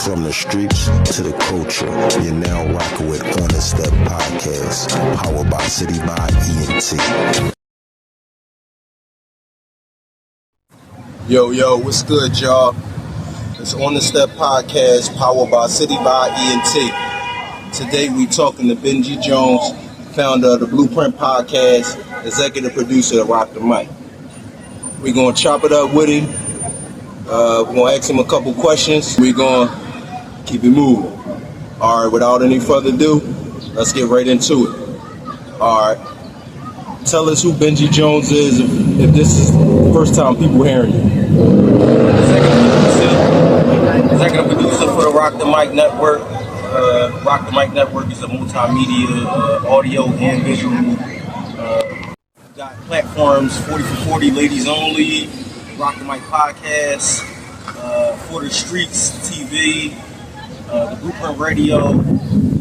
From the streets to the culture, you're now rocking with On the Step Podcast, powered by CityVibe ENT. Yo, what's good, y'all? It's On the Step Podcast, powered by CityVibe ENT. Today we talking to Benjy Jones, founder of the Blueprint Podcast, executive producer of Rock the Mic. We're going to chop it up with him. We're going to ask him a couple questions. We're going to keep it moving. All right, without any further ado, let's get right into it. All right. Tell us who Benjy Jones is if this is the first time people hearing you. Executive producer for the Rock the Mic Network. Rock the Mic Network is a multimedia, audio and visual. Got platforms 40 for 40, ladies only, Rock the Mic Podcast, For the Streets TV, the Blueprint Radio,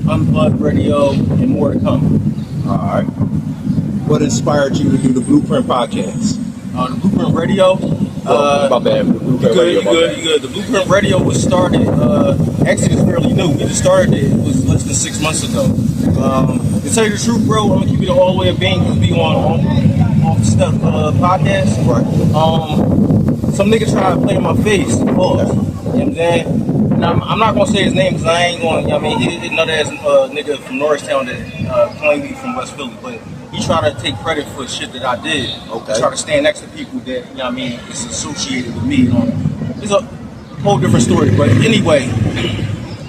Unplugged Radio, and more to come. All right. What inspired you to do the Blueprint Podcast? The Blueprint Radio. My bad. You good. The Blueprint Radio was started. Actually, it's fairly new. We just started it. It was less than 6 months ago. To tell you the truth, bro, I'm gonna keep it all the way at Bengy. We'll be on Off the Step podcast. Right. Some nigga try to play in my face. You know what I'm saying? And I'm not gonna say his name because I ain't going. I mean, he another ass nigga from Norristown that claimed he from West Philly, but he tried to take credit for shit that I did. Okay. He tried to stand next to people that, you know what I mean, is associated with me. It's a whole different story. But anyway,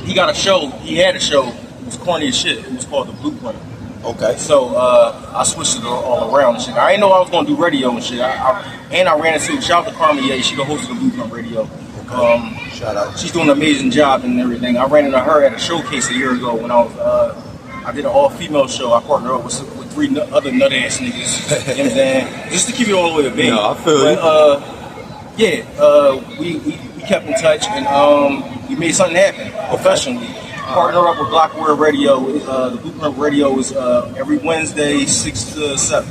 he got a show. He had a show. It was corny as shit. It was called The Blueprint. Okay. So I switched it all around and shit. I didn't know I was gonna do radio and shit. I ran into, shout out to Carmen, she the host of The Blueprint Radio. Okay. Shout out. She's doing an amazing job and everything. I ran into her at a showcase a year ago when I did an all-female show. I partnered up with 3 other nut-ass niggas. You know what I'm saying? Just to keep it all the way to Bengy. No, I feel you. We kept in touch and we made something happen professionally. Partner up with Blockware Radio. The Blueprint Radio is every Wednesday, 6 to 7.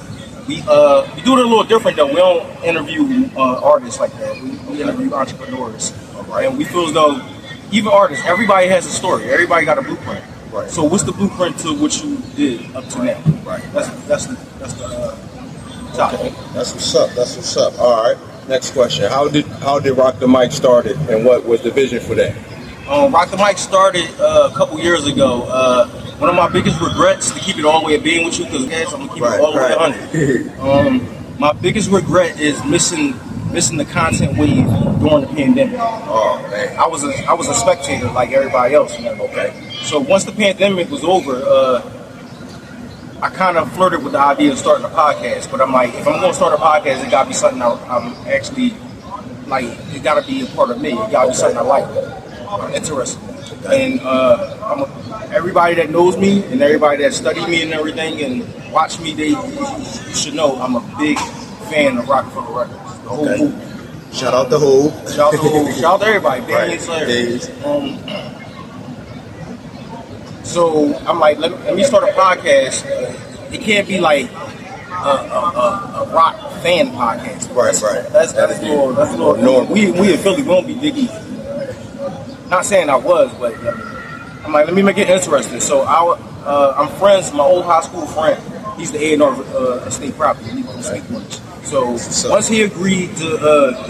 We do it a little different though. We don't interview artists like that. We interview entrepreneurs. Right. And we feel as though even artists, everybody has a story. Everybody got a blueprint. Right. So what's the blueprint to what you did up to now? Right. That's the topic. Okay. That's what's up. All right. Next question. How did Rock the Mic started, and what was the vision for that? Rock the Mic started a couple years ago. One of my biggest regrets, to keep it all the way at being with you, because guys, I'm gonna keep it all the way at 100. My biggest regret is missing the content wave during the pandemic. Oh man. I was a spectator like everybody else, man. Okay. So once the pandemic was over, I kind of flirted with the idea of starting a podcast. But I'm like, if I'm gonna start a podcast, it gotta be something I'm actually like. It gotta be a part of me. It gotta be something I like. I'm interested. And everybody that knows me and everybody that studied me and everything and watch me, they should know I'm a big fan of Rockefeller Records. The whole movement. Shout out the whole. Shout out to everybody. Right. So I'm like, let me start a podcast. It can't be like a rock fan podcast. Right. That's a little normal. We in Philly, we don't be Biggie. Not saying I was, but I'm like, let me make it interesting. So I'm friends. My old high school friend. He's the A&R estate property. So once he agreed to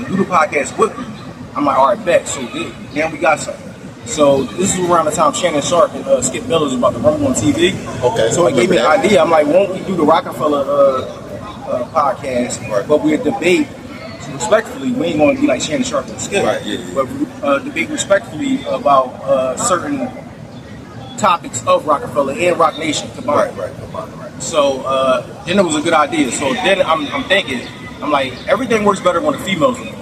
do the podcast with me, I'm like, all right, bet. So now we got something. So this is around the time Shannon Sharp and Skip Miller was about to run on TV. Okay. So it gave me an idea. I'm like, won't we do the Rockefeller podcast, but we'll debate respectfully. We ain't going to be like Shannon Sharp and Skip, right, yeah. But debate respectfully about certain topics of Rockefeller and Rock Nation combined. Right. So then it was a good idea. So then I'm thinking, I'm like, everything works better when the females are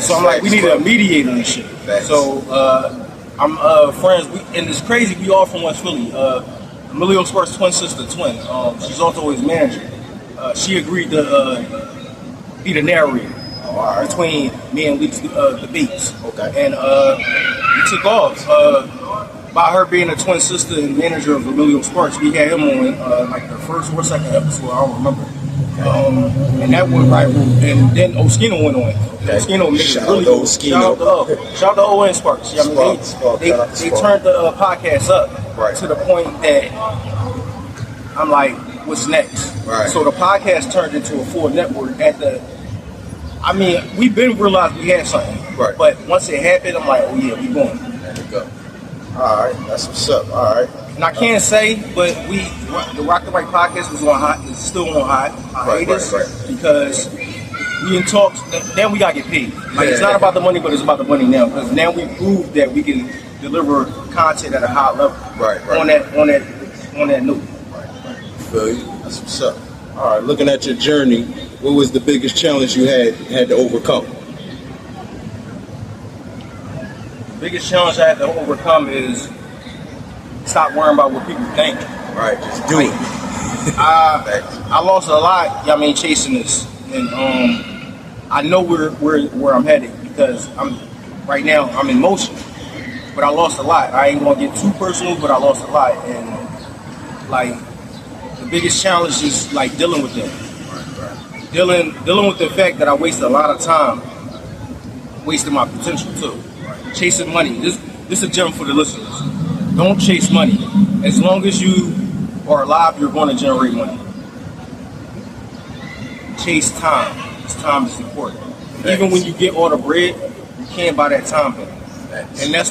so I'm like, we need a mediator and shit. So I'm friends, and it's crazy, we all from West Philly. Emilio Sparks' twin sister, she's also his manager. She agreed to be the narrator between me and Lee's debates. Okay. And we took off. By her being a twin sister and manager of Emilio Sparks, we had him on like the first or second episode, I don't remember. And that went viral. And then Oskino went on. Okay. Oskino made it really good. Shout out to O and Sparks. I mean, they turned the podcast up to the point that I'm like, what's next? Right. So the podcast turned into a full network I mean, we've been realized we had something. Right. But once it happened, I'm like, oh yeah, we going. There you go. All right, that's what's up. All right. And I can't say, but the Rock the Mic podcast was on hot. It's still on hiatus because we in talks. Then we gotta get paid. Like it's not about the money, but it's about the money now. Because now we proved that we can deliver content at a high level. Right. On that note. Right. Feel you. That's what's up. All right. Looking at your journey, what was the biggest challenge you had to overcome? The biggest challenge I had to overcome is stop worrying about what people think. Right, just do it. I lost a lot, chasing this. And I know where I'm headed because right now I'm in motion. But I lost a lot. I ain't gonna get too personal, but I lost a lot. And like the biggest challenge is like dealing with that. Right. Dealing with the fact that I wasted a lot of time, wasting my potential too. Right. Chasing money. This is a gem for the listeners. Don't chase money. As long as you are alive, you're going to generate money. Chase time. Because time is important. Thanks. Even when you get all the bread, you can't buy that time back. Thanks. And that's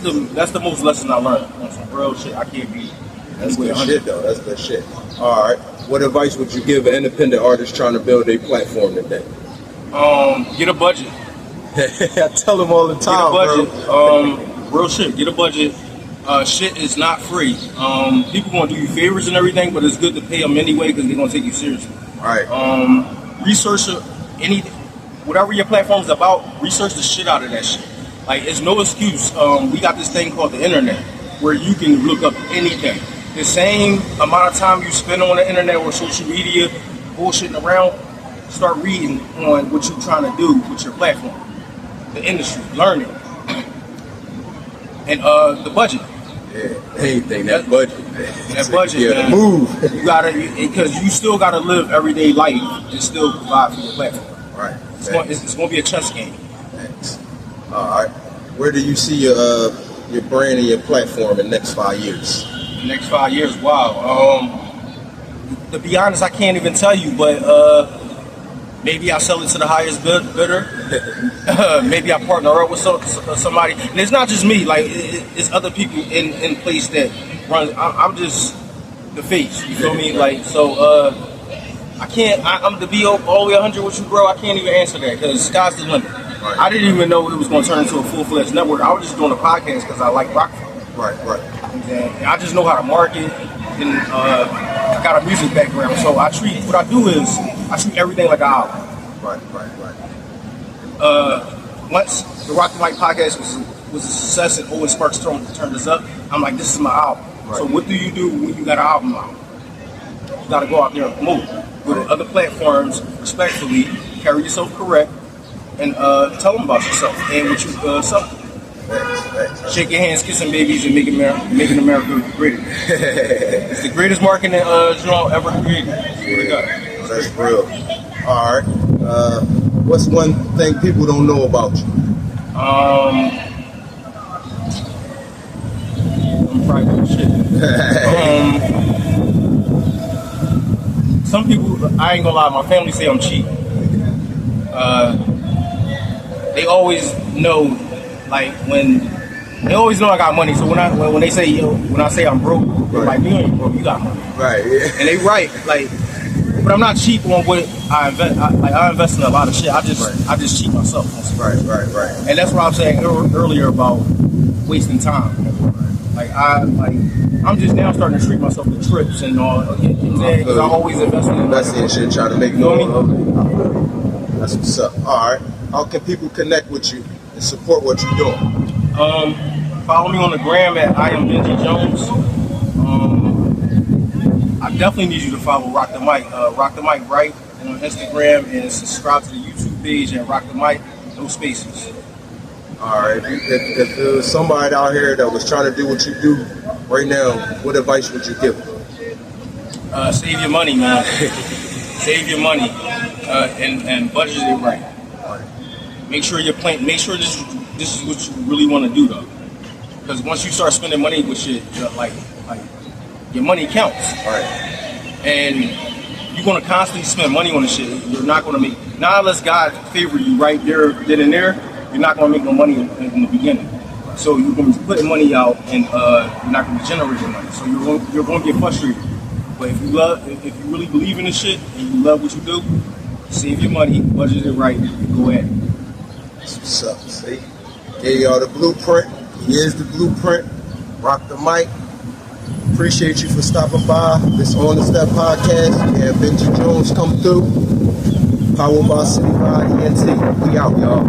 the most lesson I learned. On some real shit, I can't be. That's good shit, though. That's good shit. All right. What advice would you give an independent artist trying to build a platform today? Get a budget. I tell them all the time, get a budget. Real shit. Get a budget. Shit is not free. People gonna do you favors and everything, but it's good to pay them anyway because they're gonna take you seriously. Right. Research whatever your platform's about. Research the shit out of that shit. Like it's no excuse. We got this thing called the internet where you can look up anything. The same amount of time you spend on the internet or social media, bullshitting around, start reading on what you're trying to do with your platform, the industry, learning, and the budget. Yeah, anything, that budget. That budget, yeah, man. Move. You gotta, because you still gotta live everyday life and still provide for your platform. Right. It's gonna be a chess game. Thanks. All right. Where do you see your brand and your platform in the next 5 years? The next 5 years, wow. To be honest, I can't even tell you, but maybe I sell it to the highest bidder. Maybe I partner up with somebody. And it's not just me. Like it's other people in place that run. I'm just the face. You feel me? Like so. I can't. I'm to be all the way 100 with you, bro. I can't even answer that because sky's the limit. Right. I didn't even know it was going to turn into a full-fledged network. I was just doing a podcast because I like rock. Right. And I just know how to market, and I got a music background, so I treat everything like an album. Right. Once the Rock the Mic podcast was a success and Owen Sparks turned us up, I'm like, this is my album. Right. So what do you do when you got an album out? You got to go out there and promote. Go to other platforms, respectfully, carry yourself correct, and tell them about yourself and what you sell. Thanks. Shake your hands, kissing babies, and making America great. It's the greatest marketing genre ever created. Yeah, that's real. All right. What's one thing people don't know about you? I'm private shit. Some people, I ain't gonna lie, my family say I'm cheap. They always know, like they always know I got money. So when they say when I say I'm broke, they're like, you ain't broke, you got money. Right. Yeah. And they right, like, but I'm not cheap on what I invest. I invest in a lot of shit. I just cheat myself. Right. And that's what I was saying earlier about wasting time. I'm just now starting to treat myself to trips and all. Because I always invest in shit, trying to make more. That's what's up. All right. How can people connect with you and support what you're doing? Follow me on the gram at I am Benjy Jones. I definitely need you to follow Rock the Mic. Rock the Mic right on Instagram and subscribe to the YouTube page at Rock the Mic. No spaces. All right. If there was somebody out here that was trying to do what you do right now, what advice would you give them? Save your money, man. Save your money. and budget it right. Make sure you're playing. Make sure this is what you really want to do though, because once you start spending money with shit, like your money counts. All right. And you're gonna constantly spend money on the shit. You're not gonna make, not unless God favor you right there, then and there. You're not gonna make no money in the beginning. So you're gonna be putting money out, and you're not gonna be generating money. So you're gonna get frustrated. But if you really believe in this shit and you love what you do, save your money, budget it right, go ahead. That's what's up. See, gave y'all the blueprint. Here's the blueprint. Rock the mic. Appreciate you for stopping by. This On the Step podcast. We have Benjy Jones come through. Powered by CityVibe Entertainment. We out, y'all.